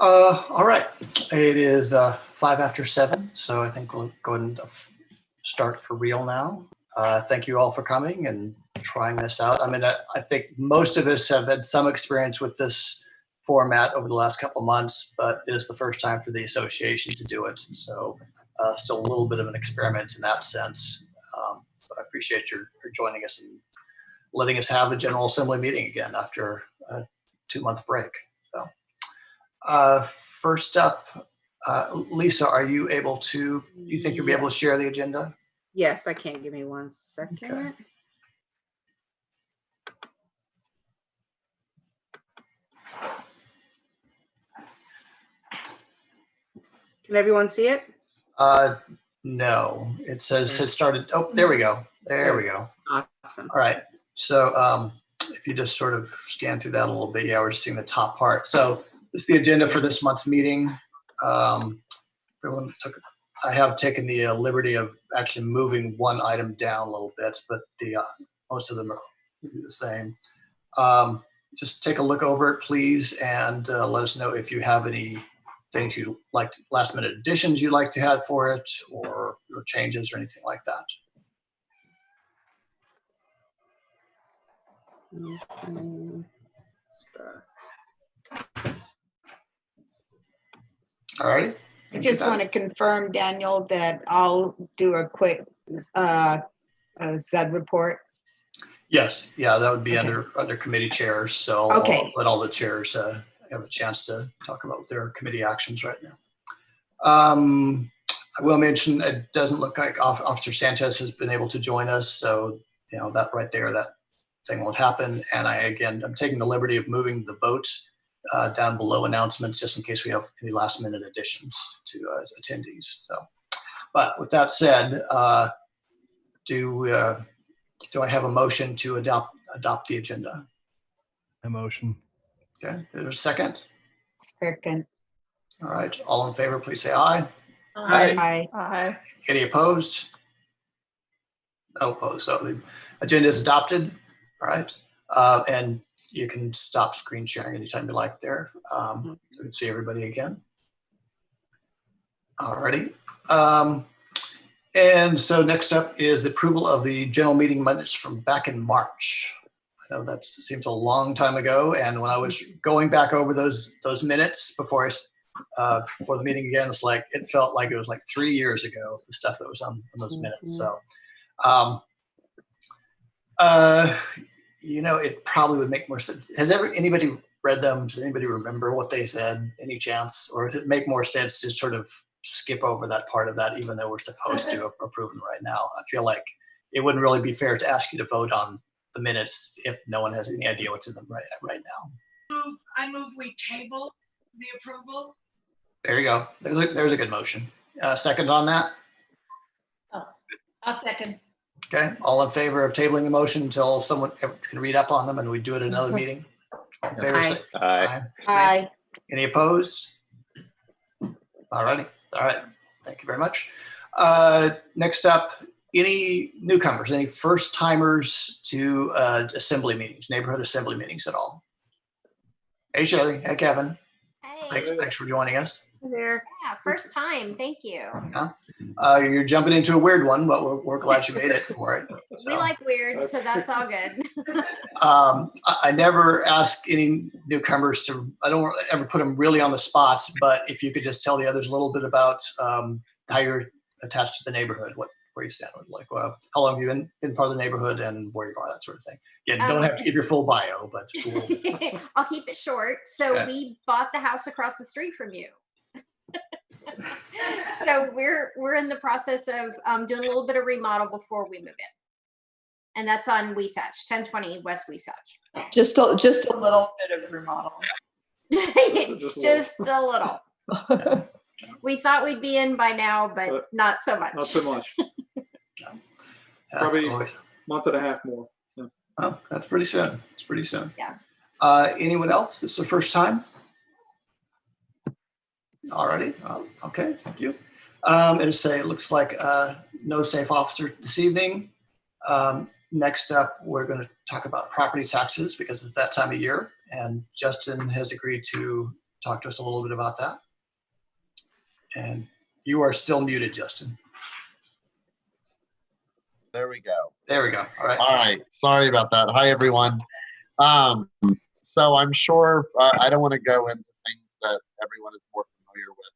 All right. It is 7:05, so I think we'll go ahead and start for real now. Thank you all for coming and trying this out. I mean, I think most of us have had some experience with this format over the last couple of months, but it is the first time for the association to do it. So still a little bit of an experiment in that sense. But I appreciate your joining us and letting us have a General Assembly meeting again after a 2-month break. So. First up, Lisa, are you able to, do you think you'll be able to share the agenda? Yes, I can. Give me 1 second. Okay. Can everyone see it? No, it says it started. Oh, there we go. There we go. Awesome. All right. So if you just sort of scan through that a little bit, yeah, we're just seeing the top part. So this is the agenda for this month's meeting. I have taken the liberty of actually moving one item down a little bit, but most of them are the same. Just take a look over it, please, and let us know if you have any things you'd like, last minute additions you'd like to have for it, or changes or anything like that. All right. I just want to confirm, Daniel, that I'll do a quick ZUD report. Yes, yeah, that would be Okay. under committee chairs. So Okay. I'll let all the chairs have a chance to talk about their committee actions right now. I will mention it doesn't look like Officer Sanchez has been able to join us, so that right there, that thing won't happen. And I'm taking the liberty of moving the vote down below announcements, just in case we have any last minute additions to attendees. So, but with that said, do I have a motion to adopt the agenda? A motion. Okay, there's a second. Second. All right, all in favor, please say aye. Aye. Aye. Any opposed? No opposed. So the agenda is adopted. All right, and you can stop screen sharing anytime you like there. So you can see everybody again. All righty. And so next up is the approval of the general meeting minutes from back in March. I know that seems a long time ago, and when I was going back over those minutes before the meeting again, it felt like it was like 3 years ago, the stuff that was on those minutes. So, it probably would make more sense. Has anybody read them? Does anybody remember what they said? Any chance? Or does it make more sense to sort of skip over that part of that, even though we're supposed to approve them right now? I feel like it wouldn't really be fair to ask you to vote on the minutes if no one has any idea what's in them right now. I move we table the approval. There you go. There's a good motion. Second on that? Oh, I'll second. Okay. All in favor of tabling the motion until someone can read up on them and we do it at another meeting? All in favor, say Aye. Aye. Any opposed? All righty. All right. Thank you very much. Next up, any newcomers, any first timers to assembly meetings, neighborhood assembly meetings at all? Hey, Shelly. Hey, Kevin. Hey. Thanks for joining us. There. Yeah, first time. Thank you. You're jumping into a weird one, but we're glad you made it for it. So. We like weird, so that's all good. I never ask any newcomers I don't ever put them really on the spots, but if you could just tell the others a little bit about how you're attached to the neighborhood, where you stand, how long have you been part of the neighborhood and where you are, that sort of thing. Again, don't have to give your full bio, but just a little bit. I'll keep it short. So Okay. We bought the house across the street from you. So we're in the process of doing a little bit of remodel before we move in, and that's on Weesatch, 1020 West Weesatch. Just a little bit of remodel. Just a little. We thought we'd be in by now, but not so much. Not so much. Probably a month and a half more. Yeah. Oh, that's pretty soon. It's pretty soon. Yeah. Anyone else? This is the first time? Alrighty. Okay. Thank you. It looks like no safe officer this evening. Next up, we're going to talk about property taxes because it's that time of year, and Justin has agreed to talk to us a little bit about that. And you are still muted, Justin. There we go. There we go. All right. All right. Sorry about that. Hi, everyone. So I'm sure I don't want to go into things that everyone is more familiar with,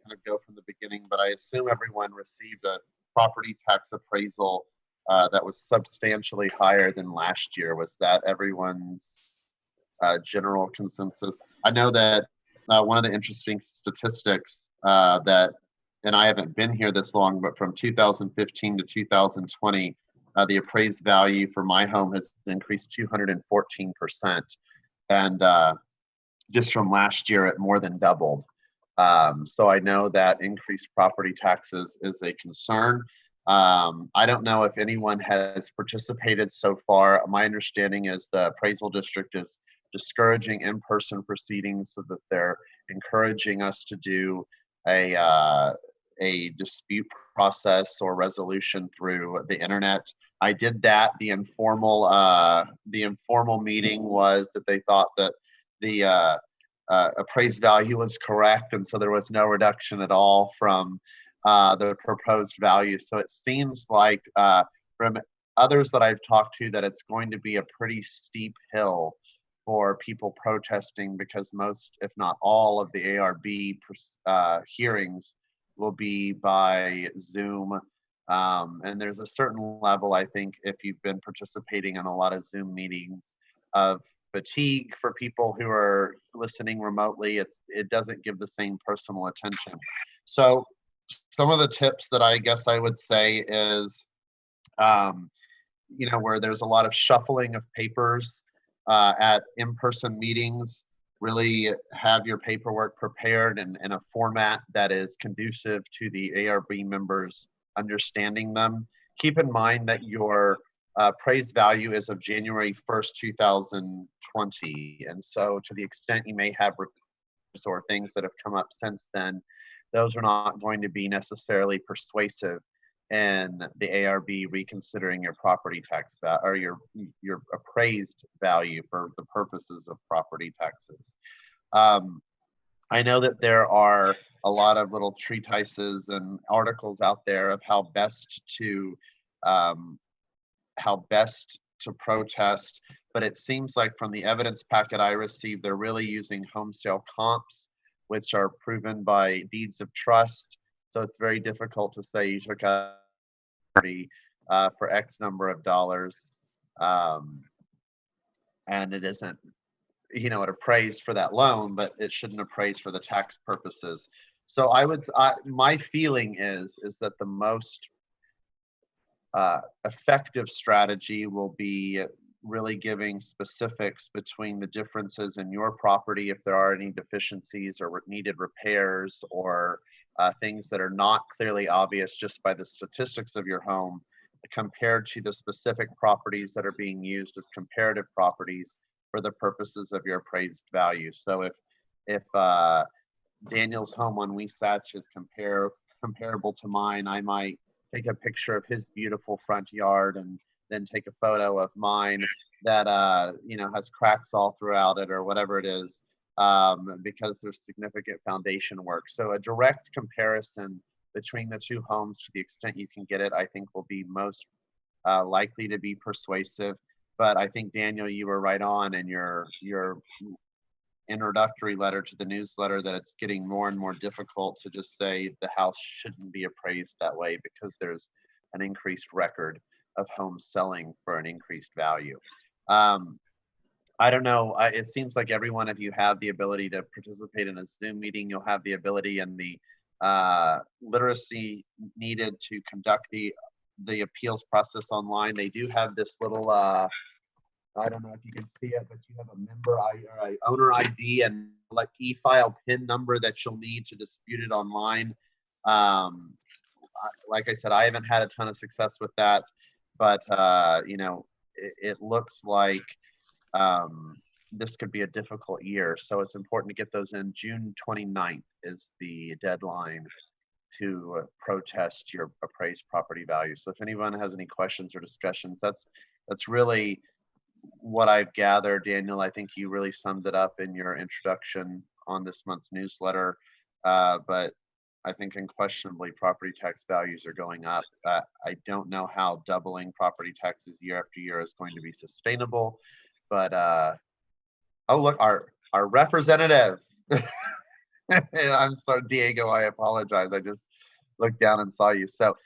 kind of go from the beginning, but I assume everyone received a property tax appraisal that was substantially higher than last year. Was that everyone's general consensus? I know that one of the interesting statistics that, and I haven't been here this long, but from 2015 to 2020, the appraised value for my home has increased 214%. And just from last year, it more than doubled. So I know that increased property taxes is a concern. I don't know if anyone has participated so far. My understanding is the appraisal district is discouraging in-person proceedings so that they're encouraging us to do a dispute process or resolution through the internet. I did that. The informal meeting was that they thought that the appraised value was correct, and so there was no reduction at all from the proposed value. So it seems like from others that I've talked to that it's going to be a pretty steep hill for people protesting, because most, if not all, of the ARB hearings will be by Zoom. And there's a certain level, I think, if you've been participating in a lot of Zoom meetings, of fatigue for people who are listening remotely. It doesn't give the same personal attention. So some of the tips that I guess I would say is, where there's a lot of shuffling of papers at in-person meetings, really have your paperwork prepared in a format that is conducive to the ARB members understanding them. Keep in mind that your appraised value is of January 1st, 2020. And so to the extent you may have reports or things that have come up since then, those are not going to be necessarily persuasive in the ARB reconsidering your property tax or your appraised value for the purposes of property taxes. I know that there are a lot of little treatises and articles out there of how best to protest, but it seems like from the evidence packet I received, they're really using home sale comps, which are proven by deeds of trust. So it's very difficult to say you took a property for X number of dollars, and it isn't, it appraised for that loan, but it shouldn't appraise for the tax purposes. So my feeling is that the most effective strategy will be really giving specifics between the differences in your property, if there are any deficiencies or needed repairs, or things that are not clearly obvious just by the statistics of your home, compared to the specific properties that are being used as comparative properties for the purposes of your appraised value. So if Daniel's home on Weisach is comparable to mine, I might take a picture of his beautiful front yard and then take a photo of mine that has cracks all throughout it or whatever it is, because there's significant foundation work. So a direct comparison between the two homes, to the extent you can get it, I think will be most likely to be persuasive. But I think, Daniel, you were right on in your introductory letter to the newsletter that it's getting more and more difficult to just say the house shouldn't be appraised that way, because there's an increased record of homes selling for an increased value. I don't know. It seems like everyone, if you have the ability to participate in a Zoom meeting, you'll have the ability and the literacy needed to conduct the appeals process online. They do have this little, I don't know if you can see it, but you have a member or a owner ID and like e-file PIN number that you'll need to dispute it online. Like I said, I haven't had a ton of success with that, but it looks like this could be a difficult year. So it's important to get those in. June 29th is the deadline to protest your appraised property value. So if anyone has any questions or discussions, that's really what I've gathered. Daniel, I think you really summed it up in your introduction on this month's newsletter, but I think unquestionably property tax values are going up. I don't know how doubling property taxes year after year is going to be sustainable, but oh look, our representative. I'm sorry, Diego, I apologize. I just looked down and saw you. So,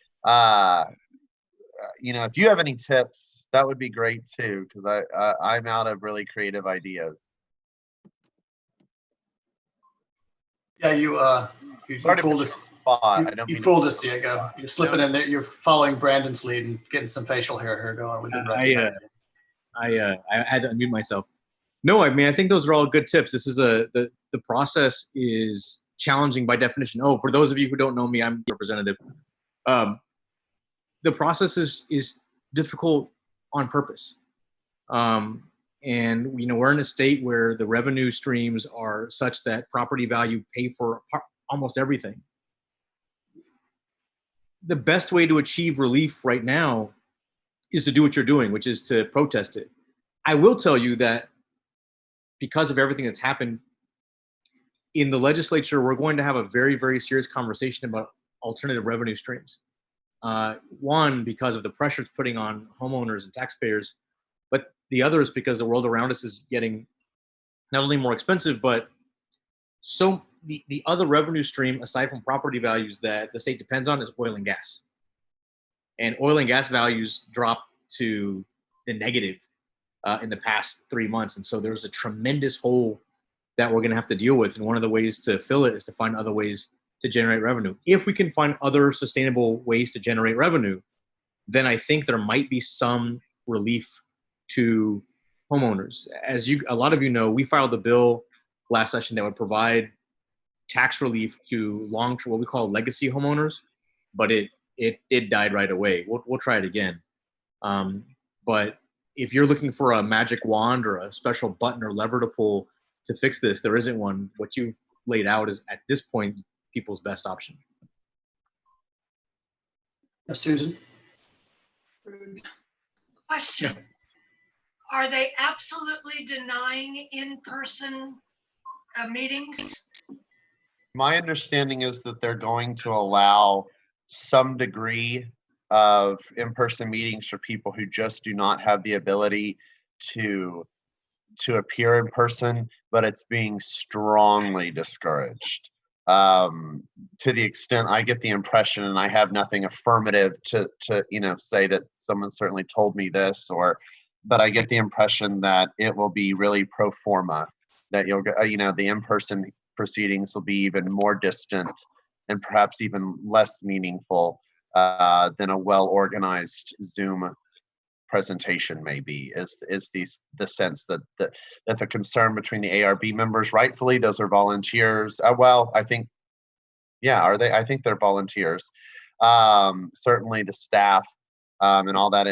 you know, if you have any tips, that would be great too, because I'm out of really creative ideas. Yeah, you Sorry to fooled put us. you on the spot. I You, don't you mean to fooled put us, you on the Diego. spot. You're slipping in there. You're following Brandon's lead and getting some facial hair here going. We didn't recognize you. I had to unmute myself. No, I mean, I think those are all good tips. This is the process is challenging by definition. Oh, for those of you who don't know me, I'm the representative. The process is difficult on purpose. And, you know, we're in a state where the revenue streams are such that property value pay for almost everything. The best way to achieve relief right now is to do what you're doing, which is to protest it. I will tell you that because of everything that's happened in the legislature, we're going to have a very, very serious conversation about alternative revenue streams. One, because of the pressure it's putting on homeowners and taxpayers, but the other is because the world around us is getting not only more expensive, but so the other revenue stream aside from property values that the state depends on is oil and gas. And oil and gas values dropped to the negative in the past 3 months. And so there's a tremendous hole that we're going to have to deal with. And one of the ways to fill it is to find other ways to generate revenue. If we can find other sustainable ways to generate revenue, then I think there might be some relief to homeowners. As a lot of you know, we filed a bill last session that would provide tax relief to long-term, what we call legacy homeowners, but it died right away. We'll try it again. But if you're looking for a magic wand or a special button or lever to pull to fix this, there isn't one. What you've laid out is, at this point, people's best option. Susan? Question. Are they absolutely denying in-person meetings? My understanding is that they're going to allow some degree of in-person meetings for people who just do not have the ability to appear in person, but it's being strongly discouraged. To the extent I get the impression, and I have nothing affirmative to say that someone certainly told me this, but I get the impression that it will be really pro forma, that you'll get, the in-person proceedings will be even more distant and perhaps even less meaningful than a well-organized Zoom presentation may be. Is the sense that the concern between the ARB members, rightfully, those are volunteers. Well, I think, yeah, are they? I think they're volunteers. Certainly the staff and all that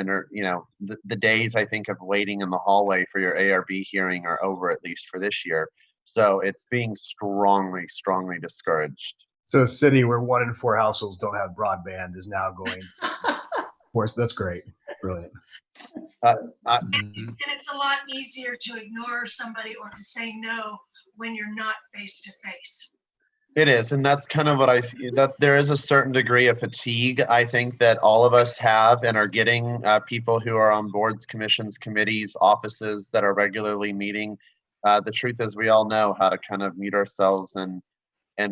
the days I think of waiting in the hallway for your ARB hearing are over, at least for this year. So it's being strongly, strongly discouraged. So a city where 1 in 4 households don't have broadband is now going. Of course, that's great. Brilliant. And it's a lot easier to ignore somebody or to say no when you're not face to face. It is, and that's kind of what I see, that there is a certain degree of fatigue, I think, that all of us have and are getting. People who are on boards, commissions, committees, offices that are regularly meeting. The truth is, we all know how to kind of mute ourselves and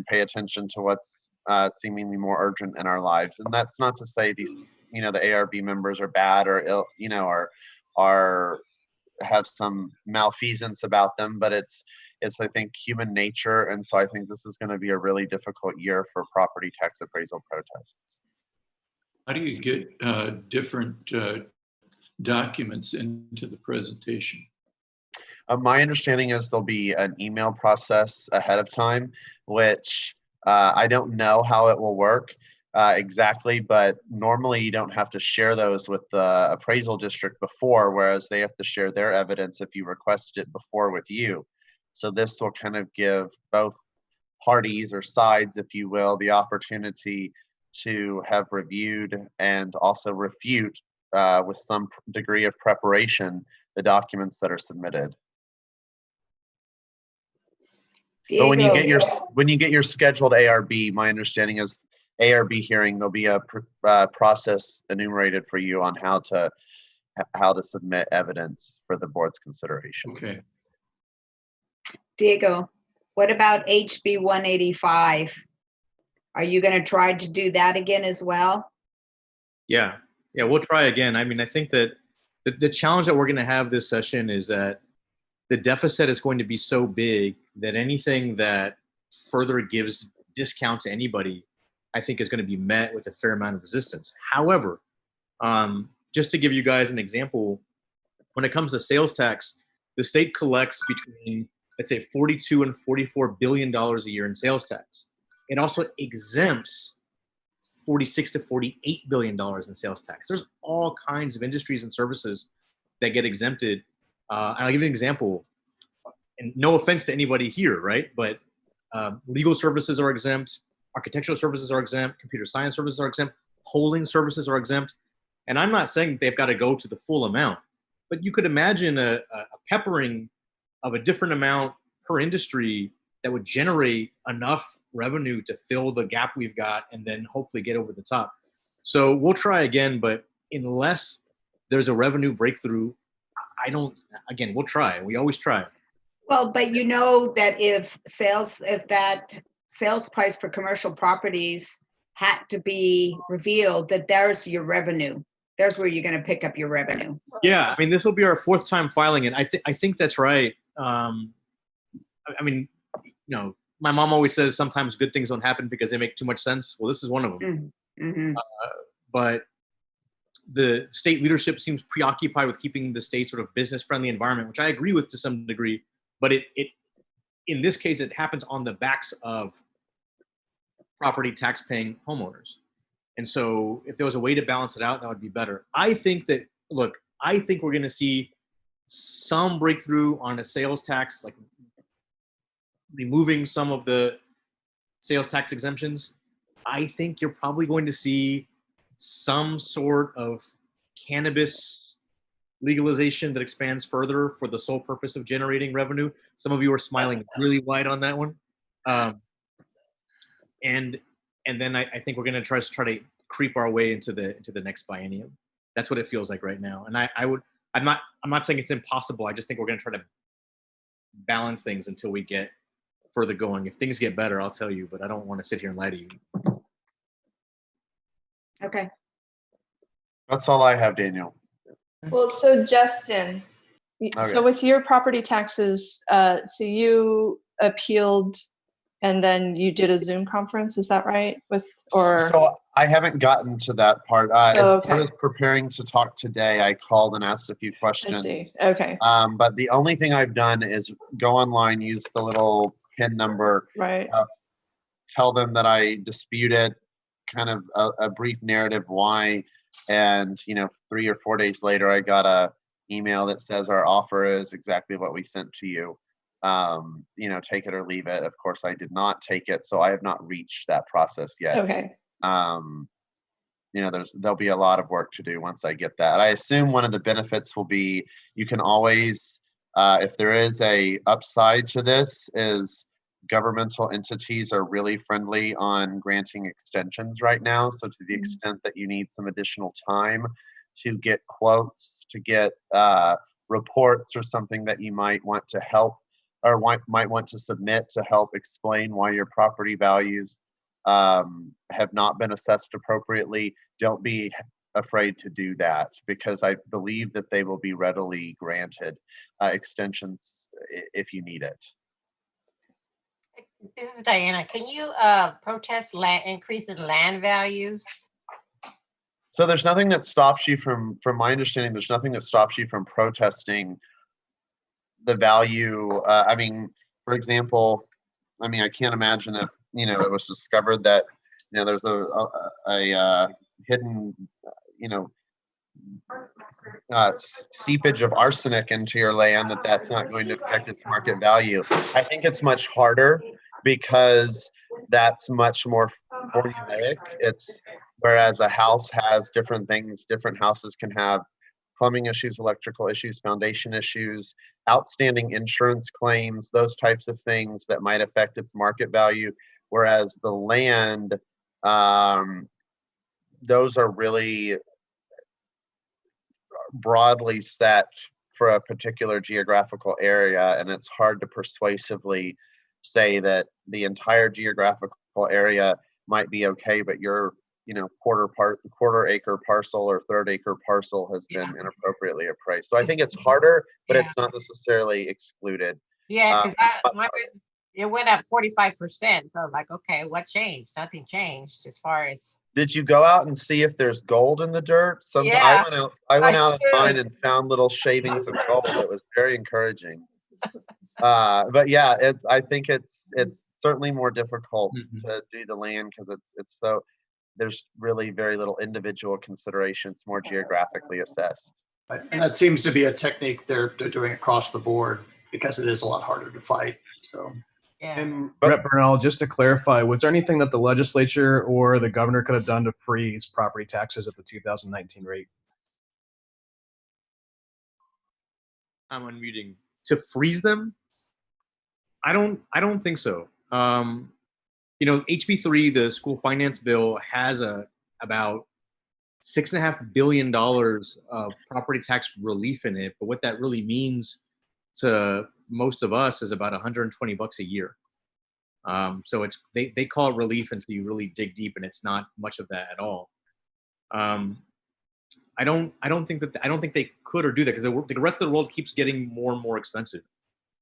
pay attention to what's seemingly more urgent in our lives. And that's not to say these, the ARB members are bad or ill, are have some malfeasance about them, but it's I think human nature. And so I think this is going to be a really difficult year for property tax appraisal protests. How do you get different documents into the presentation? My understanding is there'll be an email process ahead of time, which I don't know how it will work exactly, but normally you don't have to share those with the appraisal district before, whereas they have to share their evidence if you request it before with you. So this will kind of give both parties or sides, if you will, the opportunity to have reviewed and also refute with some degree of preparation the documents that are submitted. But when you get Diego, your scheduled ARB, my understanding is ARB hearing, there'll be a process enumerated for you on how to submit evidence for the board's consideration. Okay. Diego, what about HB 185? Are you going to try to do that again as well? Yeah, we'll try again. I mean, I think that the challenge that we're going to have this session is that the deficit is going to be so big that anything that further gives discount to anybody, I think, is going to be met with a fair amount of resistance. However, just to give you guys an example, when it comes to sales tax, the state collects between, let's say, $42 and $44 billion a year in sales tax. It also exempts $46 to $48 billion in sales tax. There's all kinds of industries and services that get exempted. And I'll give you an example. And no offense to anybody here, right? But legal services are exempt, architectural services are exempt, computer science services are exempt, polling services are exempt. And I'm not saying they've got to go to the full amount, but you could imagine a peppering of a different amount per industry that would generate enough revenue to fill the gap we've got and then hopefully get over the top. So we'll try again, but unless there's a revenue breakthrough, we'll try. We always try. Well, but you know that if that sales price for commercial properties had to be revealed, that there's your revenue. There's where you're going to pick up your revenue. Yeah, I mean, this will be our fourth time filing it. I think that's right. I mean, you know, my mom always says sometimes good things don't happen because they make too much sense. Well, this is one of them. Mm-hmm. But the state leadership seems preoccupied with keeping the state sort of business-friendly environment, which I agree with to some degree. But it in this case, it happens on the backs of property tax-paying homeowners. And so if there was a way to balance it out, that would be better. I think we're going to see some breakthrough on a sales tax, like removing some of the sales tax exemptions. I think you're probably going to see some sort of cannabis legalization that expands further for the sole purpose of generating revenue. Some of you are smiling really wide on that one. And then I think we're going to try to creep our way into the next biennium. That's what it feels like right now. And I'm not saying it's impossible. I just think we're going to try to balance things until we get further going. If things get better, I'll tell you, but I don't want to sit here and lie to you. Okay. That's all I have, Daniel. Well, so Justin, Okay. so with your property taxes, so you appealed and then you did a Zoom conference, is that right? So I haven't gotten to that part. As okay. I was preparing to talk today, I called and asked a few questions. I see. Okay. But the only thing I've done is go online, use the little PIN number, right. Tell them that I dispute it, kind of a brief narrative why, and 3 or 4 days later, I got a email that says our offer is exactly what we sent to you. Take it or leave it. Of course, I did not take it, so I have not reached that process yet. Okay. There'll be a lot of work to do once I get that. I assume one of the benefits will be you can always, if there is a upside to this, is governmental entities are really friendly on granting extensions right now. So to the extent that you need some additional time to get quotes, to get reports or something that you might want to help or might want to submit to help explain why your property values have not been assessed appropriately, don't be afraid to do that, because I believe that they will be readily granted extensions if you need it. This is Diana. Can you protest increase in land values? So there's nothing that stops you from my understanding, there's nothing that stops you from protesting the value. For example, I can't imagine if, it was discovered that, there's a hidden, seepage of arsenic into your land, that's not going to affect its market value. I think it's much harder because that's much more formulaic. Whereas a house has different things, different houses can have plumbing issues, electrical issues, foundation issues, outstanding insurance claims, those types of things that might affect its market value. Whereas the land, those are really broadly set for a particular geographical area, and it's hard to persuasively say that the entire geographical area might be okay, but your quarter acre parcel or third acre parcel has been inappropriately appraised. So I think it's harder, but it's not necessarily excluded. Yeah, because it went up 45%. So I was like, okay, what changed? Nothing changed as far as. Did you go out and see if there's gold in the dirt? Yeah, I went out of did. mine and found little shavings of gold. It was very encouraging. But yeah, I think it's certainly more difficult to do the land because it's so there's really very little individual consideration. It's more geographically assessed. Right. And that seems to be a technique they're doing across the board because it is a lot harder to fight. So. And Rep. Bernal, just to clarify, was there anything that the legislature or the governor could have done to freeze property taxes at the 2019 rate? I'm unmuting. To freeze them? I don't think so. HB3, the school finance bill, has about $6.5 billion of property tax relief in it. But what that really means to most of us is about $120 a year. So they call it relief until you really dig deep, and it's not much of that at all. I don't think they could or do that because the rest of the world keeps getting more and more expensive,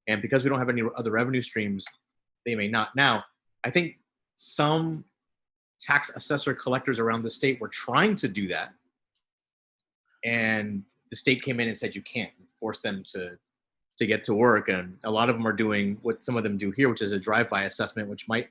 and because we don't have any other revenue streams, they may not. Now, I think some tax assessor collectors around the state were trying to do that, and the state came in and said you can't, force them to get to work. And a lot of them are doing what some of them do here, which is a drive-by assessment, which might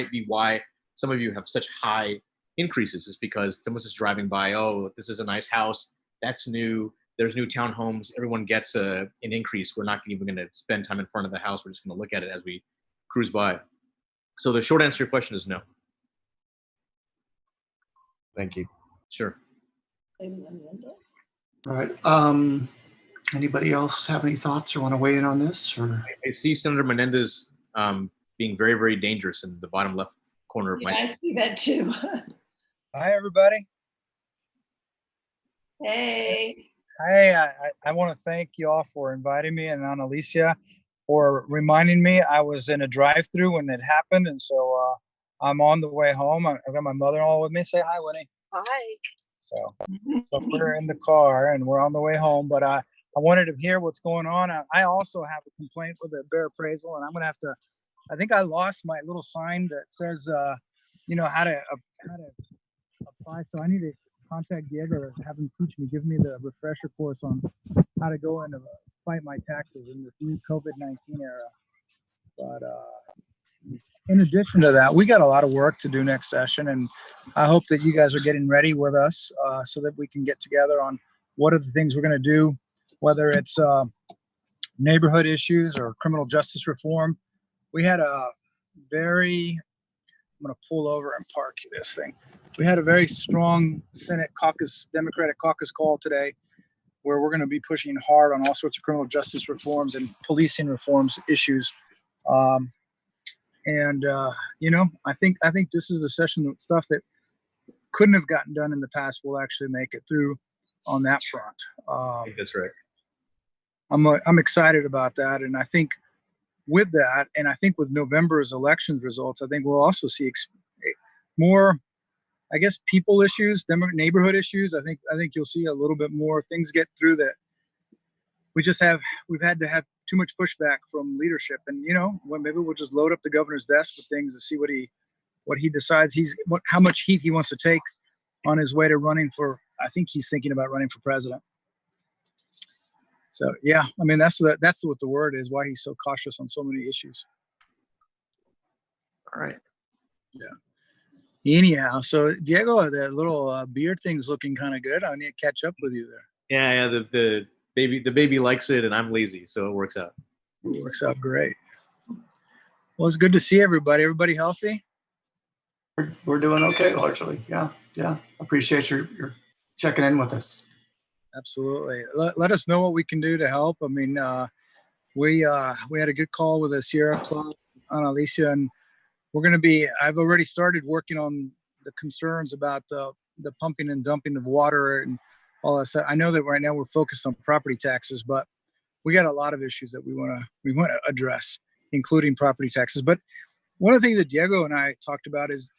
be why some of you have such high increases, is because someone's just driving by, oh, this is a nice house, that's new, there's new townhomes, everyone gets an increase. We're not even going to spend time in front of the house, we're just going to look at it as we cruise by. So the short answer to your question is no. Thank you. Sure. All right. Anybody else have any thoughts or want to weigh in on this? Or I see Senator Menendez being very, very dangerous in the bottom left corner of my. I see that too. Hi, everybody. Hey. Hey, I want to thank you all for inviting me, and Annalicia for reminding me. I was in a drive-through when it happened, and so I'm on the way home. I've got my mother-in-law with me. Say hi, Winnie. Hi. So we're in the car and we're on the way home, but I wanted to hear what's going on. I also have a complaint with a bear appraisal, and I'm going to have to, I think I lost my little sign that says, how to apply. So I need to contact Diego or have him teach me, give me the refresher course on how to go and fight my taxes in this new COVID-19 era. But in addition to that, we got a lot of work to do next session, and I hope that you guys are getting ready with us so that we can get together on what are the things we're going to do, whether it's neighborhood issues or criminal justice reform. We had I'm going to pull over and park this thing. We had a very strong Senate Democratic caucus call today, where we're going to be pushing hard on all sorts of criminal justice reforms and policing reforms issues. I think this is a session of stuff that couldn't have gotten done in the past will actually make it through on that front. I think that's right. I'm excited about that, and I think with that, and I think with November's elections results, I think we'll also see more, I guess, people issues, neighborhood issues. I think you'll see a little bit more things get through that we've had to have too much pushback from leadership, and maybe we'll just load up the governor's desk with things to see what he decides how much heat he wants to take on his way to running for. I think he's thinking about running for president. So yeah, I mean that's what the word is. Why he's so cautious on so many issues. All right. Yeah. Anyhow, so Diego, that little beard thing's looking kind of good. I need to catch up with you there. Yeah. The baby likes it, and I'm lazy, so it works out. It works out great. Well, it's good to see everybody. Everybody healthy? we're doing okay largely. Yeah. Appreciate your checking in with us. Absolutely. Let us know what we can do to help. I mean, we had a good call with the Sierra Club on Alicia, and I've already started working on the concerns about the pumping and dumping of water and all that stuff. I know that right now we're focused on property taxes, but we got a lot of issues that we want to address, including property taxes. But one of the things that Diego and I talked about is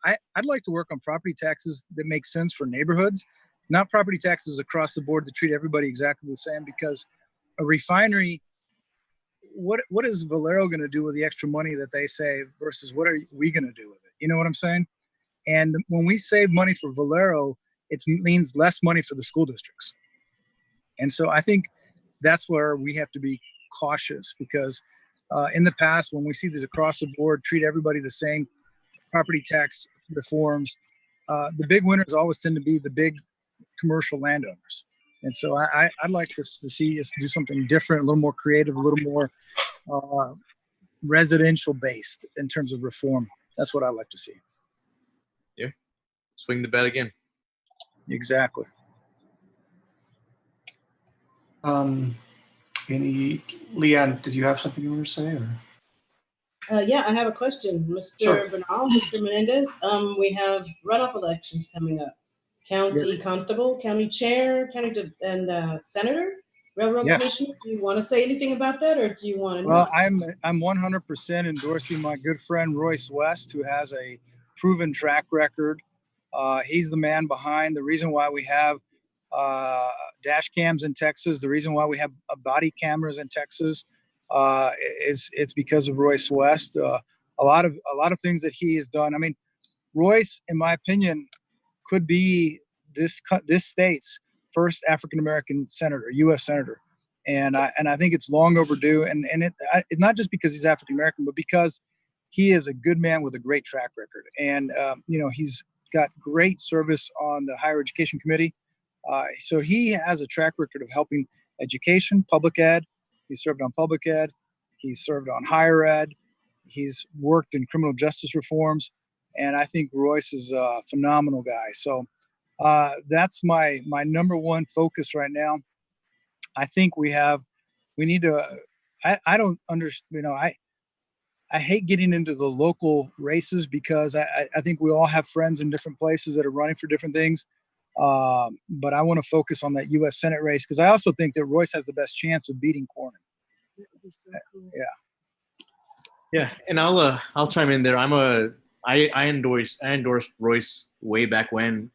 I'd like to work on property taxes that make sense for neighborhoods, not property taxes across the board that treat everybody exactly the same, because a refinery, what is Valero going to do with the extra money that they save versus what are we going to do with it? You know what I'm saying? And when we save money for Valero, it means less money for the school districts. And so I think that's where we have to be cautious, because in the past, when we see these across the board, treat everybody the same property tax reforms, the big winners always tend to be the big commercial landowners. And so I'd like to see us do something different, a little more creative, a little more residential based in terms of reform. That's what I like to see. Yeah. Swing the bat again. Exactly. Leanne, did you have something you want to say? Or? Yeah, I have a question, Mr. Sure. Bernal, Mr. Menendez. We have runoff elections coming up. County constable, county chair, and senator, railroad commissioner. Do you want to say anything about that, or do you want to? Well, I'm 100% endorsing my good friend Royce West, who has a proven track record. He's the man behind the reason why we have dash cams in Texas. The reason why we have body cameras in Texas it's because of Royce West. A lot of things that he has done. I mean, Royce, in my opinion, could be this state's first African American senator, U.S. senator, and I think it's long overdue. And it's not just because he's African American, but because he is a good man with a great track record, and he's got great service on the Higher Education Committee. So he has a track record of helping education, public ed. He served on public ed. He served on higher ed. He's worked in criminal justice reforms. And I think Royce is a phenomenal guy. So that's my number one focus right now. I think we need to, I don't understand, I hate getting into the local races because I think we all have friends in different places that are running for different things. But I want to focus on that U.S. Senate race because I also think that Royce has the best chance of beating Cornyn. So cool. Yeah. Yeah, and I'll chime in there. I endorsed Royce way back when,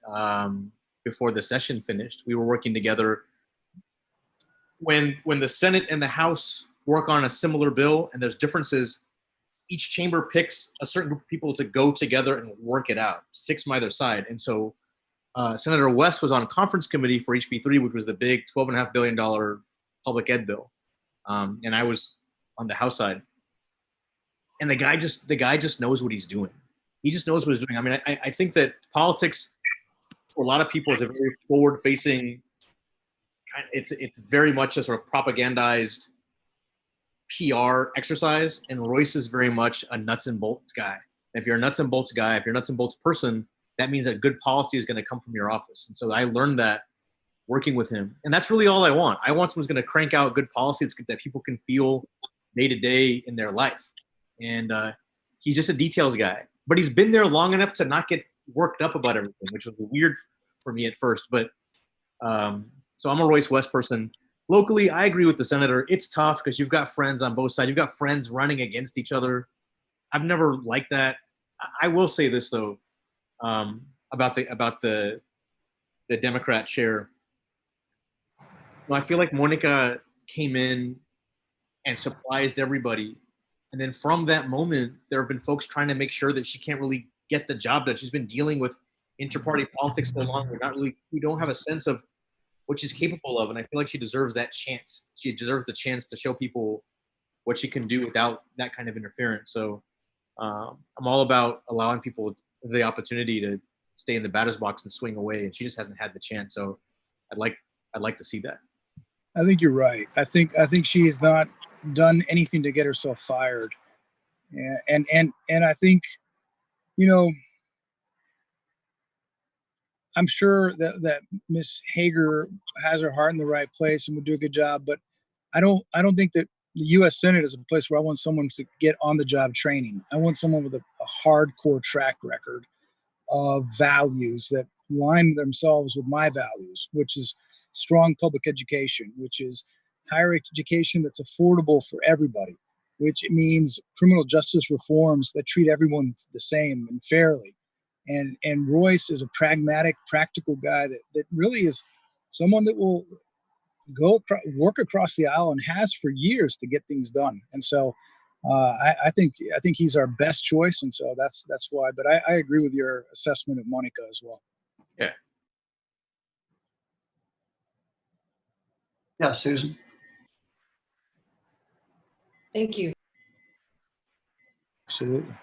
before the session finished. We were working together when the Senate and the House work on a similar bill and there's differences. Each chamber picks a certain group of people to go together and work it out, 6 from either side. And so Senator West was on conference committee for HB3, which was the big $12.5 billion public ed bill, and I was on the House side. And the guy just knows what he's doing. He just knows what he's doing. I mean, I think that politics for a lot of people is a very forward-facing. It's very much a sort of propagandized PR exercise, and Royce is very much a nuts and bolts guy. And if you're a nuts and bolts guy, if you're a nuts and bolts person, that means that good policy is going to come from your office. And so I learned that working with him, and that's really all I want. I want someone who's going to crank out good policy that people can feel day to day in their life. And he's just a details guy, but he's been there long enough to not get worked up about everything, which was weird for me at first. But so I'm a Royce West person. Locally, I agree with the senator. It's tough because you've got friends on both sides. You've got friends running against each other. I've never liked that. I will say this though, about the Democrat chair. I feel like Monica came in and surprised everybody. And then from that moment, there have been folks trying to make sure that she can't really get the job done. She's been dealing with inter-party politics so long. We don't have a sense of what she's capable of. And I feel like she deserves that chance. She deserves the chance to show people what she can do without that kind of interference. So I'm all about allowing people the opportunity to stay in the batter's box and swing away. And she just hasn't had the chance. So I'd like to see that. I think you're right. I think she has not done anything to get herself fired. Yeah, and I think, I'm sure that Miss Hager has her heart in the right place and would do a good job, but I don't think that the U.S. Senate is a place where I want someone to get on the job training. I want someone with a hardcore track record of values that align themselves with my values, which is strong public education, which is higher education that's affordable for everybody, which means criminal justice reforms that treat everyone the same and fairly. And Royce is a pragmatic, practical guy that really is someone that will work across the aisle and has for years to get things done. And so I think he's our best choice. And so that's why. But I agree with your assessment of Monica as well. Yeah. Yeah, Susan. Thank you. Absolutely.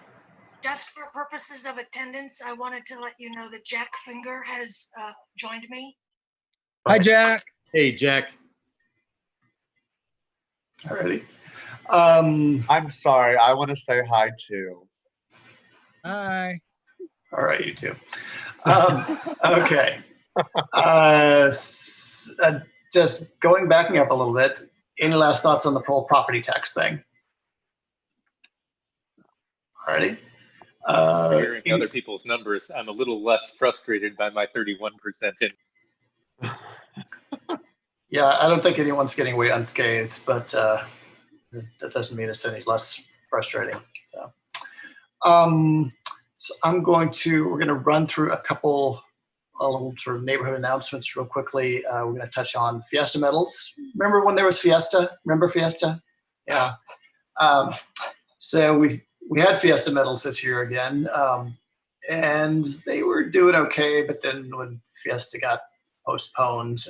Just for purposes of attendance, I wanted to let you know that Jack Finger has joined me. Hi, Jack. Hey, Jack. Alrighty. I'm sorry. I want to say hi too. Hi. All right, you too. Okay. Just backing up a little bit. Any last thoughts on the whole property tax thing? Alrighty. Hearing other people's numbers, I'm a little less frustrated by my 31%. Yeah, I don't think anyone's getting away unscathed, but that doesn't mean it's any less frustrating. So, we're going to run through a couple little sort of neighborhood announcements real quickly. We're going to touch on Fiesta medals. Remember when there was Fiesta? Remember Fiesta? Yeah. So we had Fiesta medals this year again, and they were doing okay, but then when Fiesta got postponed,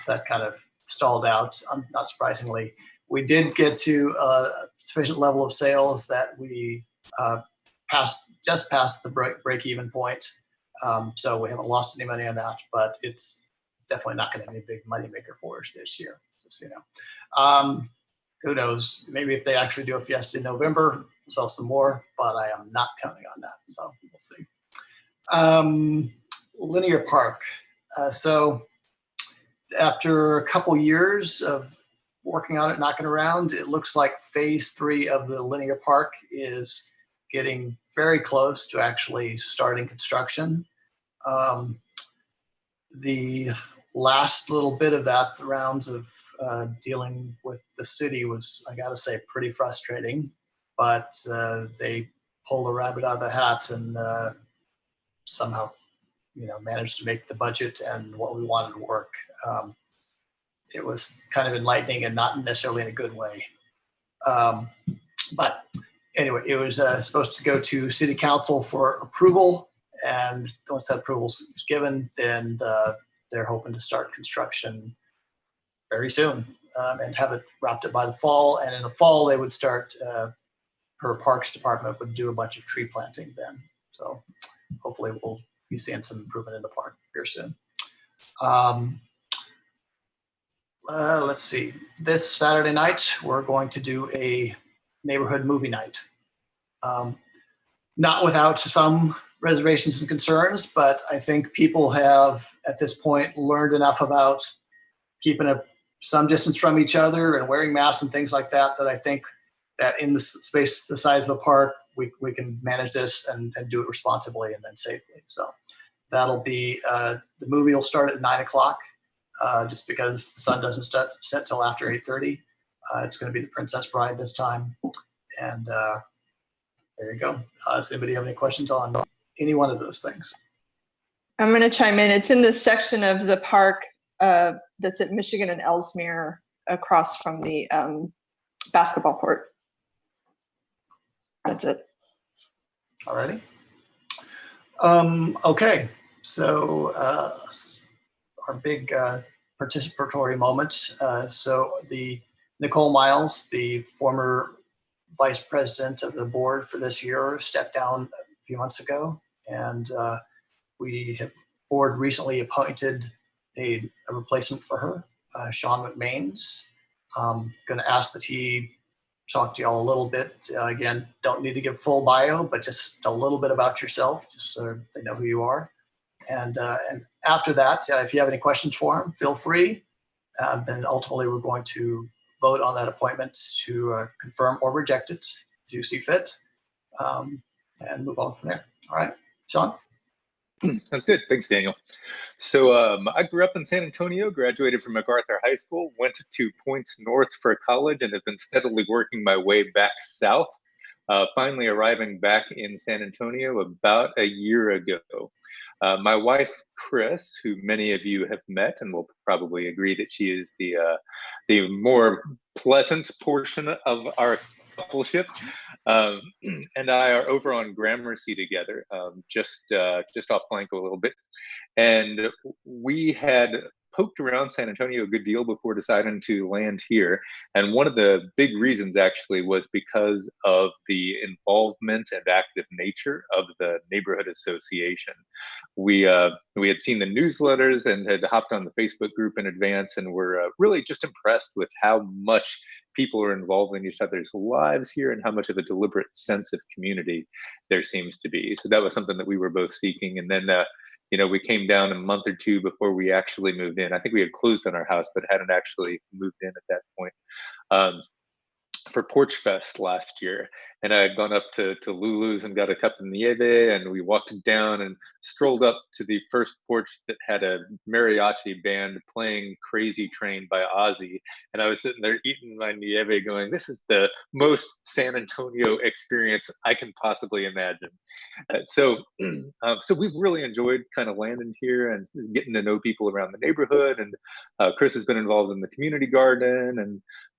that kind of stalled out, not surprisingly. We did get to a sufficient level of sales that we just passed the break-even point. So we haven't lost any money on that, but it's definitely not going to be a big money maker for us this year, just so you know. Who knows? Maybe if they actually do a Fiesta in November, we'll sell some more, but I am not counting on that, so we'll see. Linear Park. So after a couple years of working on it, knocking around, it looks like phase 3 of the linear park is getting very close to actually starting construction. The last little bit of that, the rounds of dealing with the city was, I gotta say, pretty frustrating, but they pulled a rabbit out of the hat and somehow, managed to make the budget and what we wanted to work. It was kind of enlightening and not necessarily in a good way. But anyway, it was supposed to go to city council for approval, and once that approval is given, then they're hoping to start construction very soon and have it wrapped up by the fall. And in the fall, they would start, her parks department would do a bunch of tree planting then. So hopefully we'll be seeing some improvement in the park here soon. Let's see. This Saturday night, we're going to do a neighborhood movie night. Not without some reservations and concerns, but I think people have, at this point, learned enough about keeping some distance from each other and wearing masks and things like that, that I think that in the space the size of the park, we can manage this and do it responsibly and then safely. So that'll be, the movie will start at 9 o'clock. Just because the sun doesn't set till after 8:30. It's going to be The Princess Bride this time. And there you go. Does anybody have any questions on any one of those things? I'm going to chime in. It's in this section of the park that's at Michigan and Ellesmere across from the basketball court. That's it. All righty. Okay. So our big participatory moments. So the Nicole Miles, the former vice president of the board for this year, stepped down a few months ago, and board recently appointed a replacement for her, Sean McMains. Going to ask that he talk to y'all a little bit. Again, don't need to give full bio, but just a little bit about yourself, just so they know who you are. And after that, if you have any questions for him, feel free. Then ultimately, we're going to vote on that appointment to confirm or reject it, as you see fit, and move on from there. All right, Sean? Sounds good. Thanks, Daniel. So I grew up in San Antonio, graduated from MacArthur High School, went to Points North for college, and have been steadily working my way back south, finally arriving back in San Antonio about a year ago. My wife, Chris, who many of you have met and will probably agree that she is the more pleasant portion of our coupleship, and I are over on Gramercy together, just off Blanco a little bit. And we had poked around San Antonio a good deal before deciding to land here. And one of the big reasons actually was because of the involvement and active nature of the neighborhood association. We had seen the newsletters and had hopped on the Facebook group in advance, and were really just impressed with how much people are involved in each other's lives here and how much of a deliberate sense of community there seems to be. So that was something that we were both seeking. And then we came down a month or two before we actually moved in. I think we had closed on our house, but hadn't actually moved in at that point. For Porch Fest last year, and I had gone up to Lulu's and got a cup of nieve, and we walked down and strolled up to the first porch that had a mariachi band playing Crazy Train by Ozzy, and I was sitting there eating my nieve going, this is the most San Antonio experience I can possibly imagine. So we've really enjoyed kind of landing here and getting to know people around the neighborhood, and Chris has been involved in the community garden,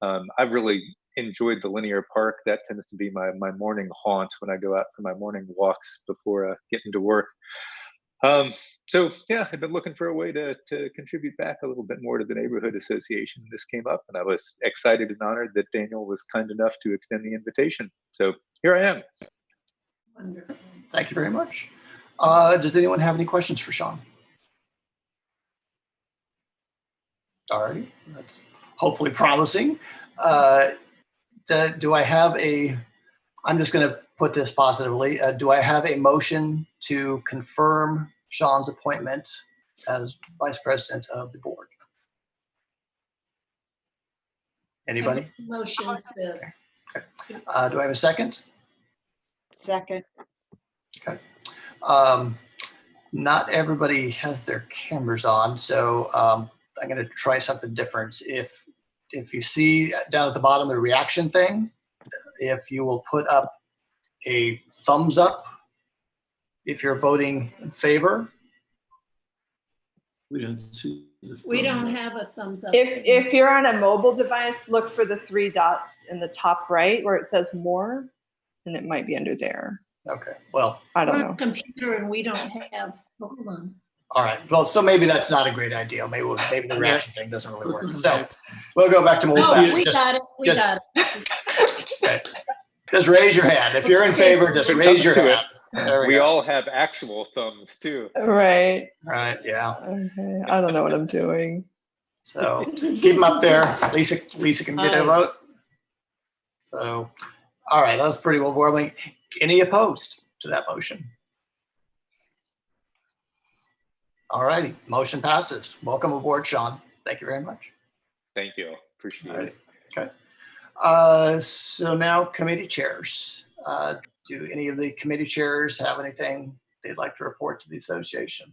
and I've really enjoyed the linear park. That tends to be my morning haunt when I go out for my morning walks before getting to work. So yeah, I've been looking for a way to contribute back a little bit more to the neighborhood association. This came up, and I was excited and honored that Daniel was kind enough to extend the invitation. So here I am. Wonderful. Thank you very much. Does anyone have any questions for Sean? All right, that's hopefully promising. Do I have I'm just going to put this positively. Do I have a motion to confirm Sean's appointment as Vice President of the board? Anybody? Motion to. Okay. Do I have a second? Second. Okay. Not everybody has their cameras on, so I'm going to try something different. If you see down at the bottom the reaction thing, if you will put up a thumbs up if you're voting in favor. We don't see the We thumb. don't have a thumbs up. If you're on a mobile device, look for the 3 dots in the top right where it says more, and it might be under there. Okay, well, I don't We're know. on a computer and we don't have, hold on. all right. Well, so maybe that's not a great idea. Maybe the reaction thing doesn't really work. So we'll go back to old Oh, fashioned. we got it, we got it. Okay. Just raise your hand. If you're in favor, just raise your hand. There we We go. all have actual thumbs too. Right. Right, yeah. Okay. I don't know what I'm doing. So keep them up there. Lisa can get a Nice. vote. So, all right, that's pretty overwhelming. Any opposed to that motion? All righty, motion passes. Welcome aboard, Sean. Thank you very much. Thank you. Appreciate All right, it. okay. So now committee chairs. Do any of the committee chairs have anything they'd like to report to the association?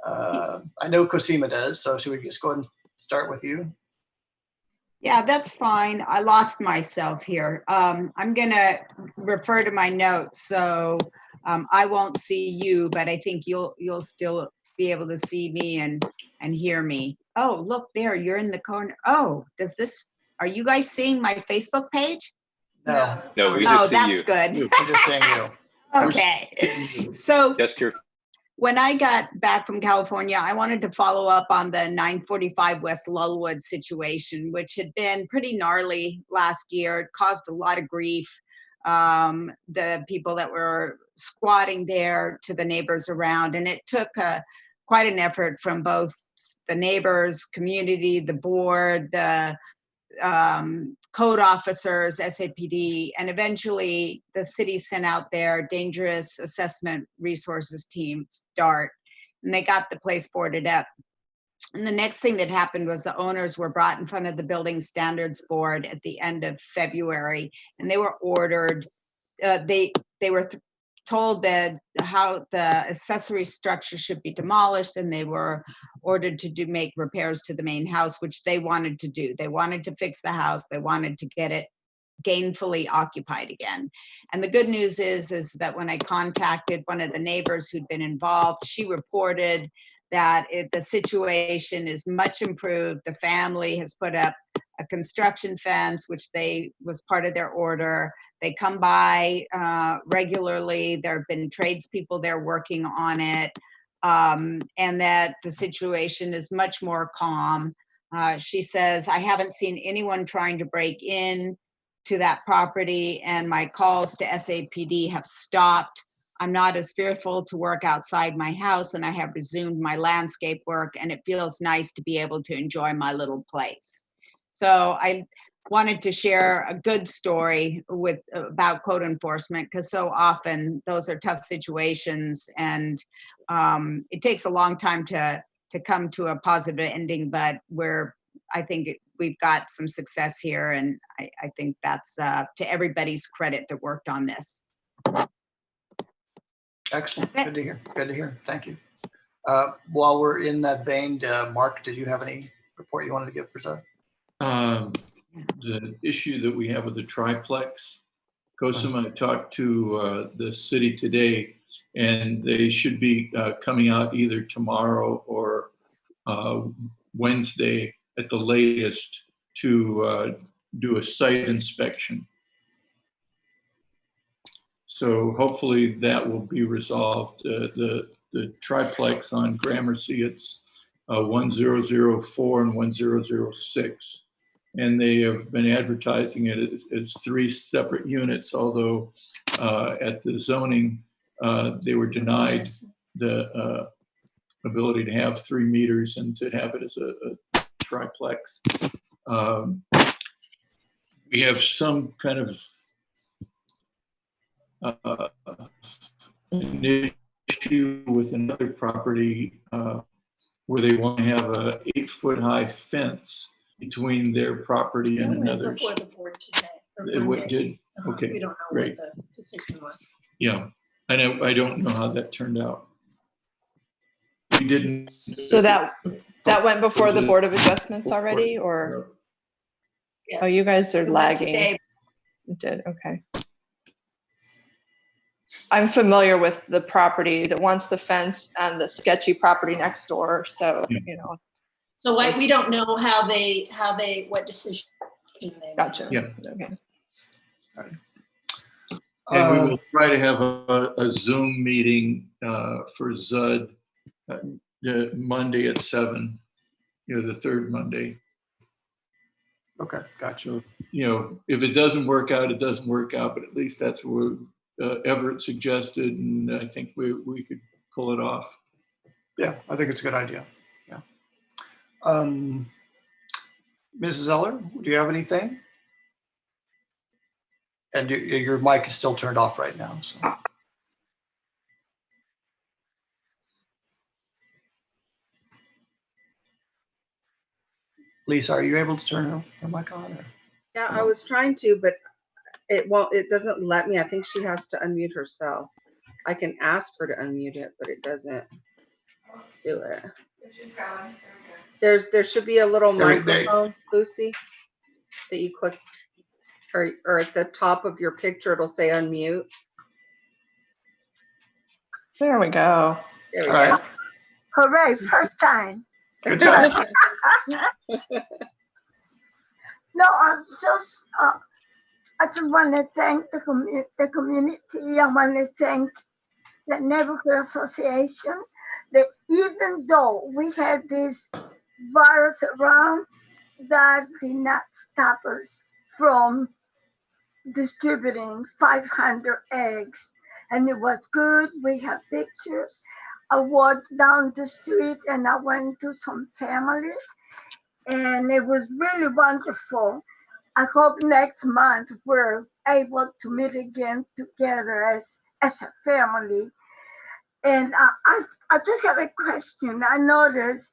I know Cosima does, so should we just go ahead and start with you? Yeah, that's fine. I lost myself here. I'm gonna refer to my notes, so I won't see you, but I think you'll still be able to see me and hear me. Oh, look there, you're in the corner. Oh, are you guys seeing my Facebook page? No. No, we Oh, just see that's you. good. We're just saying you. Okay. So Just your when I got back from California, I wanted to follow up on the 945 West Lulwood situation, which had been pretty gnarly last year. It caused a lot of grief. The people that were squatting there to the neighbors around, and it took quite an effort from both the neighbors, community, the board, the code officers, SAPD, and eventually the city sent out their dangerous assessment resources team, START. and they got the place boarded up. And the next thing that happened was the owners were brought in front of the Building Standards Board at the end of February, and they were ordered, they were told that how the accessory structure should be demolished, and they were ordered to make repairs to the main house, which they wanted to do. They wanted to fix the house. They wanted to get it gainfully occupied again. And the good news is that when I contacted one of the neighbors who'd been involved, she reported that the situation is much improved. The family has put up a construction fence, which was part of their order. They come by regularly. There have been tradespeople there working on it, and that the situation is much more calm. She says, I haven't seen anyone trying to break in to that property, and my calls to SAPD have stopped. I'm not as fearful to work outside my house, and I have resumed my landscape work, and it feels nice to be able to enjoy my little place. So I wanted to share a good story about code enforcement, because so often those are tough situations, and it takes a long time to come to a positive ending, but I think we've got some success here, and I think that's to everybody's credit that worked on this. Excellent. Good to hear. Good to hear. Thank you. While we're in that vein, Mark, did you have any report you wanted to give for Zud? The issue that we have with the triplex, COSUM, I talked to the city today, and they should be coming out either tomorrow or Wednesday at the latest to do a site inspection. So hopefully that will be resolved. The triplex on Gramercy, it's 1004 and 1006. And they have been advertising it as 3 separate units, although at the zoning, they were denied the ability to have 3 meters and to have it as a triplex. We have some kind of an issue with another property where they want to have a 8-foot high fence between their property and another's. Before the board today. It did? Okay, We don't know great. what the decision was. Yeah, I know. I don't know how that turned out. We didn't. So that went before the Board of Adjustments already, or? Yes. Oh, you guys are It went lagging. today. It did, okay. I'm familiar with the property that wants the fence and the sketchy property next door, so, you know. So like, we don't know what decision they made. Gotcha. Yeah. Okay. And we will try to have a Zoom meeting for ZUD Monday at 7, the third Monday. Okay, gotcha. If it doesn't work out, it doesn't work out, but at least that's what Everett suggested, and I think we could pull it off. Yeah, I think it's a good idea. Yeah. Mrs. Eller, do you have anything? And your mic is still turned off right now. So. Lisa, are you able to turn her mic on? Or? Yeah, I was trying to, but it doesn't let me. I think she has to unmute herself. I can ask her to unmute it, but it doesn't do it. There should be a little microphone, Lucy, that you click, or at the top of your picture, it'll say unmute. There we go. There we go. Hooray, first time. Good job. No, I just want to thank the community. I want to thank the neighborhood association that even though we had this virus around, that did not stop us from distributing 500 eggs. And it was good. We have pictures. I walked down the street and I went to some families, and it was really wonderful. I hope next month we're able to meet again together as a family. And I just have a question. I noticed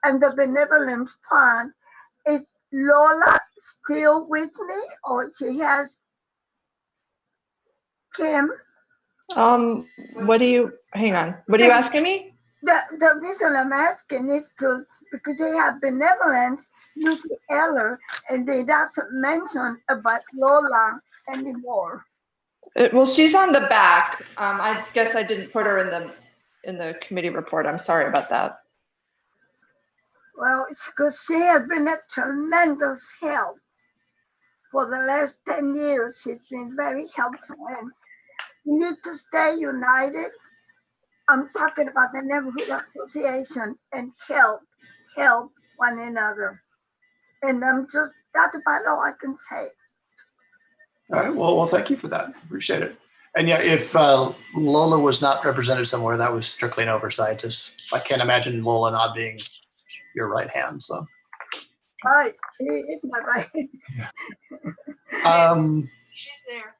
in the benevolent fund, is Lola still with me, or she has Kim? What do you, hang on, what are you asking me? The reason I'm asking is because they have benevolence, Lucy Eller, and they doesn't mention about Lola anymore. Well, she's on the back. I guess I didn't put her in the committee report. I'm sorry about that. Well, it's because she has been a tremendous help for the last 10 years. She's been very helpful, and we need to stay united. I'm talking about the neighborhood association and help one another. And that's about all I can say. All right. Well, thank you for that. Appreciate it. And yeah, if Lola was not represented somewhere, that was strictly an oversight. Just, I can't imagine Lola not being your right hand. So. Right, she is my right. She's there.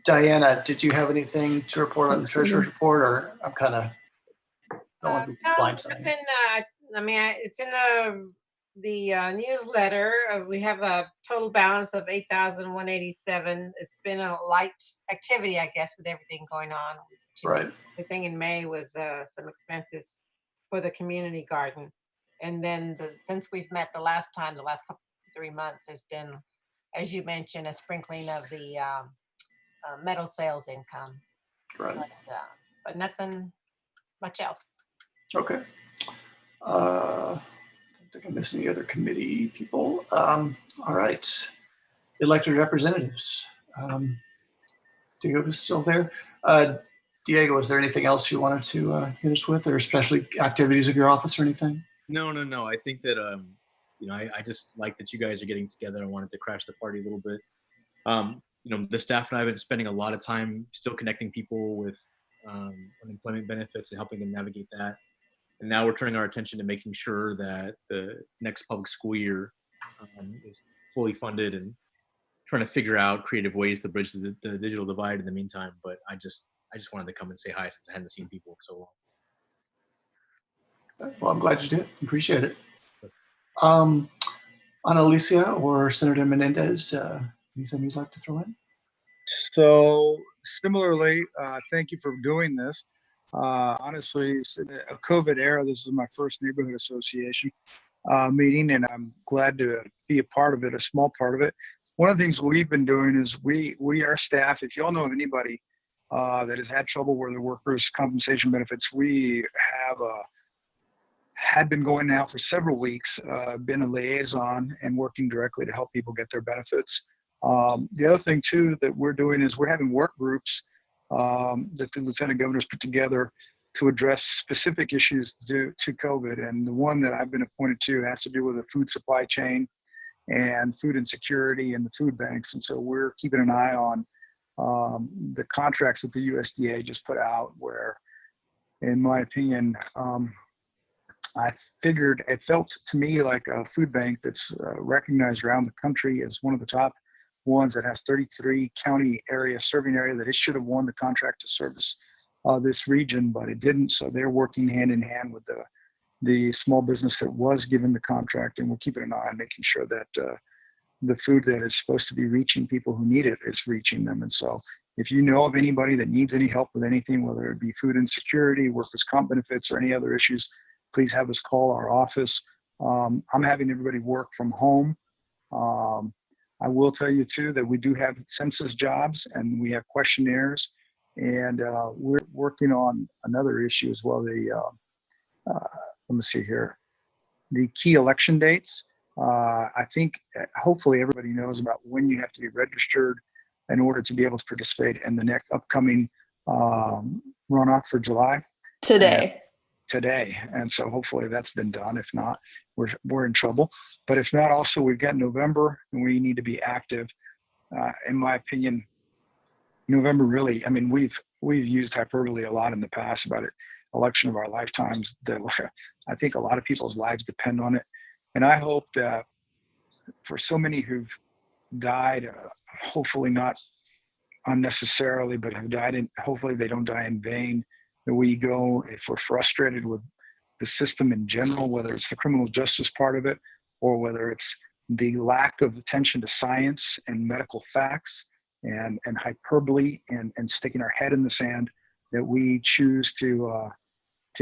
Diana, did you have anything to report on the treasurer's report, or I'm kind of don't want to be blindsided? Nothing, I mean, it's in the newsletter. We have a total balance of 8,187. It's been a light activity, I guess, with everything going on. Right. The thing in May was some expenses for the community garden. And then since we've met the last 3 months, there's been, as you mentioned, a sprinkling of the metal sales income. Right. But nothing much else. Okay. I don't think I missed any other committee people. All right. Elected representatives. Diego is still there. Diego, is there anything else you wanted to hit us with, or especially activities of your office or anything? No. I think that I just like that you guys are getting together. I wanted to crash the party a little bit. The staff and I have been spending a lot of time still connecting people with unemployment benefits and helping them navigate that. And now we're turning our attention to making sure that the next public school year is fully funded and trying to figure out creative ways to bridge the digital divide in the meantime. But I just wanted to come and say hi since I hadn't seen people for so long. Well, I'm glad you did. Appreciate it. Alicia or Senator Menendez, anything you'd like to throw in? So similarly, thank you for doing this. Honestly, a COVID era, this is my first neighborhood association meeting, and I'm glad to be a part of it, a small part of it. One of the things we've been doing is our staff, if y'all know of anybody that has had trouble with their workers' compensation benefits, we had been going now for several weeks, been a liaison and working directly to help people get their benefits. The other thing too that we're doing is we're having work groups that the Lieutenant Governor's put together to address specific issues due to COVID. And the one that I've been appointed to has to do with the food supply chain and food insecurity and the food banks. And so we're keeping an eye on the contracts that the USDA just put out, where, in my opinion, I figured it felt to me like a food bank that's recognized around the country as one of the top ones that has 33 county serving area, that it should have won the contract to service this region, but it didn't. So they're working hand in hand with the small business that was given the contract, and we're keeping an eye on making sure that the food that is supposed to be reaching people who need it is reaching them. And so if you know of anybody that needs any help with anything, whether it be food insecurity, workers' comp benefits, or any other issues, please have us call our office. I'm having everybody work from home. I will tell you too that we do have census jobs and we have questionnaires, and we're working on another issue as well. Let me see here, the key election dates. I think hopefully everybody knows about when you have to be registered in order to be able to participate in the next upcoming runoff for July. Today. And so hopefully that's been done. If not, we're in trouble. But if not, also we've got November and we need to be active. In my opinion, November really, I mean, we've used hyperbole a lot in the past about it, election of our lifetimes. I think a lot of people's lives depend on it. And I hope that for so many who've died, hopefully not unnecessarily, but have died in, hopefully they don't die in vain. That we go, if we're frustrated with the system in general, whether it's the criminal justice part of it, or whether it's the lack of attention to science and medical facts and hyperbole and sticking our head in the sand, that we choose to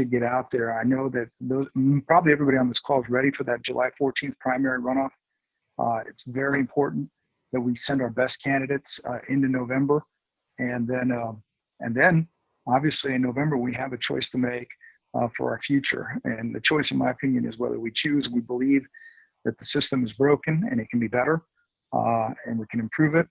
get out there. I know that probably everybody on this call is ready for that July 14th primary runoff. It's very important that we send our best candidates into November, and then obviously in November we have a choice to make for our future. And the choice, in my opinion, is whether we believe that the system is broken and it can be better, and we can improve it.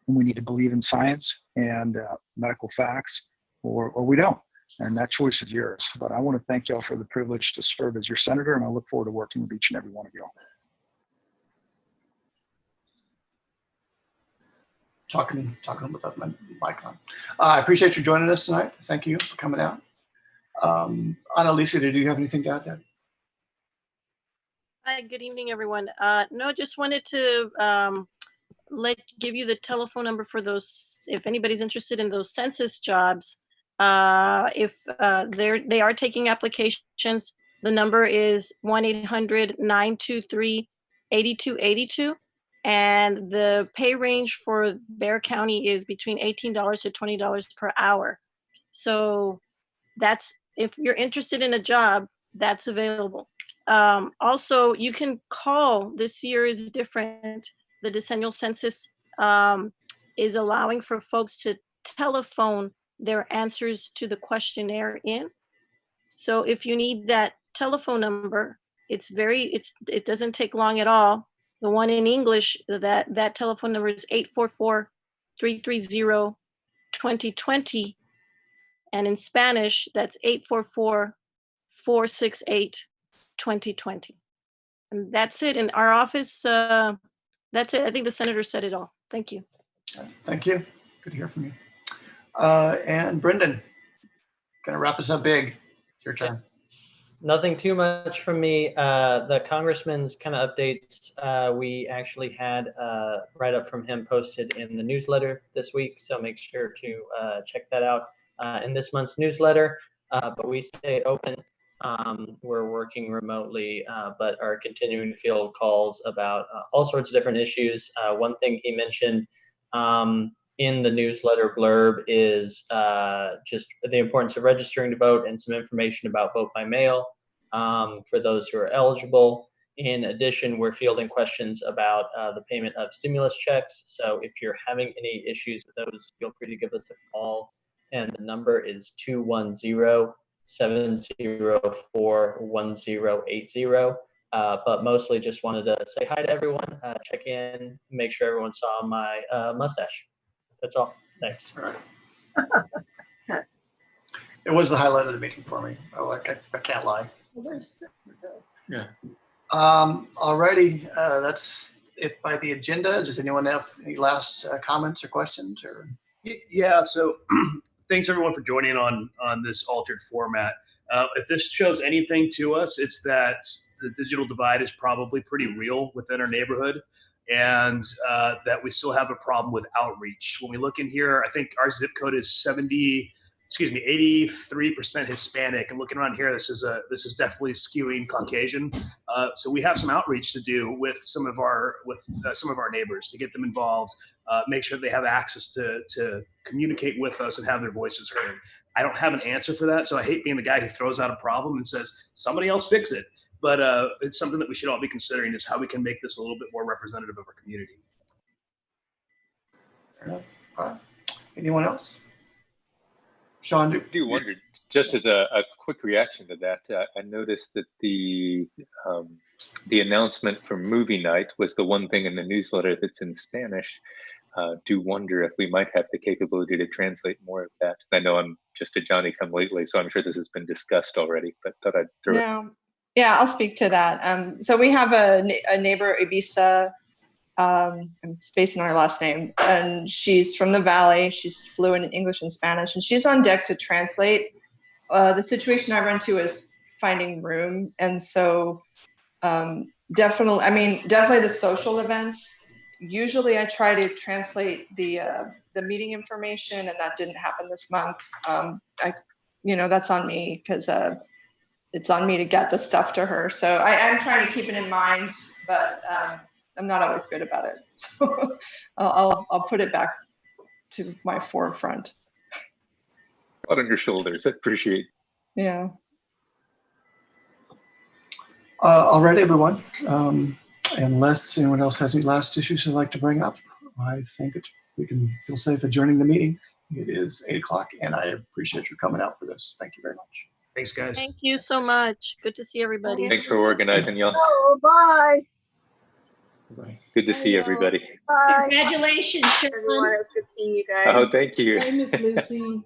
And we need to believe in science and medical facts, or we don't. And that choice is yours. But I want to thank y'all for the privilege to serve as your senator, and I look forward to working with each and every one of y'all. Talking without my mic on. I appreciate you joining us tonight. Thank you for coming out. Annalisa, did you have anything to add there? Hi, good evening, everyone. No, just wanted to give you the telephone number for those, if anybody's interested in those census jobs. If they are taking applications, the number is 1-800-923-8282. And the pay range for Bexar County is between $18 to $20 per hour. So that's, if you're interested in a job, that's available. Also, you can call. This year is different. The decennial census is allowing for folks to telephone their answers to the questionnaire in. So if you need that telephone number, it doesn't take long at all. The one in English, that telephone number is 844-330-2020. And in Spanish, that's 844-468-2020. And that's it. In our office, that's it. I think the senator said it all. Thank you. Thank you. Good to hear from you. And Brendan, gonna wrap us up big. It's your turn. Nothing too much from me. The congressman's kind of updates, we actually had a write-up from him posted in the newsletter this week, so make sure to check that out in this month's newsletter. But we stay open. We're working remotely, but are continuing to field calls about all sorts of different issues. One thing he mentioned in the newsletter blurb is just the importance of registering to vote and some information about vote by mail for those who are eligible. In addition, we're fielding questions about the payment of stimulus checks. So if you're having any issues with those, feel free to give us a call. And the number is 210-704-1080. But mostly just wanted to say hi to everyone, check in, make sure everyone saw my mustache. That's all. Thanks. All right. It was the highlight of the meeting for me. I can't lie. Yeah. Alrighty, that's it by the agenda. Does anyone have any last comments or questions? Or Yeah. So thanks everyone for joining on this altered format. If this shows anything to us, it's that the digital divide is probably pretty real within our neighborhood, and that we still have a problem with outreach. When we look in here, I think our zip code is 83% Hispanic, and looking around here, this is definitely skewing Caucasian. So we have some outreach to do with some of our neighbors to get them involved, make sure they have access to communicate with us and have their voices heard. I don't have an answer for that, so I hate being the guy who throws out a problem and says somebody else fix it. But it's something that we should all be considering, is how we can make this a little bit more representative of our community. Fair enough. All right. Anyone else? Sean, I do wonder, just as a quick reaction to that, I noticed that the announcement for movie night was the one thing in the newsletter that's in Spanish. Do wonder if we might have the capability to translate more of that. I know I'm just a Johnny-come-lately, so I'm sure this has been discussed already, but thought I'd throw it. Yeah, I'll speak to that. So we have a neighbor, Ibiza. I'm spacing her last name, and she's from the Valley. She's fluent in English and Spanish, and she's on deck to translate. The situation I run into is finding room, and so definitely the social events usually I try to translate the meeting information, and that didn't happen this month. That's on me because it's on me to get the stuff to her. So I'm trying to keep it in mind, but I'm not always good about it. So I'll put it back to my forefront. A lot on your shoulders. I appreciate. Yeah. All right, everyone. Unless anyone else has any last issues they'd like to bring up, I think we can feel safe adjourning the meeting. It is 8 o'clock, and I appreciate your coming out for this. Thank you very much. Thanks, guys. Thank you so much. Good to see everybody. Thanks for organizing, y'all. Oh, bye. Good to see everybody. Bye. Congratulations, Everyone, Sean. it was good seeing you guys. Oh, thank you. Bye, Miss Lucy.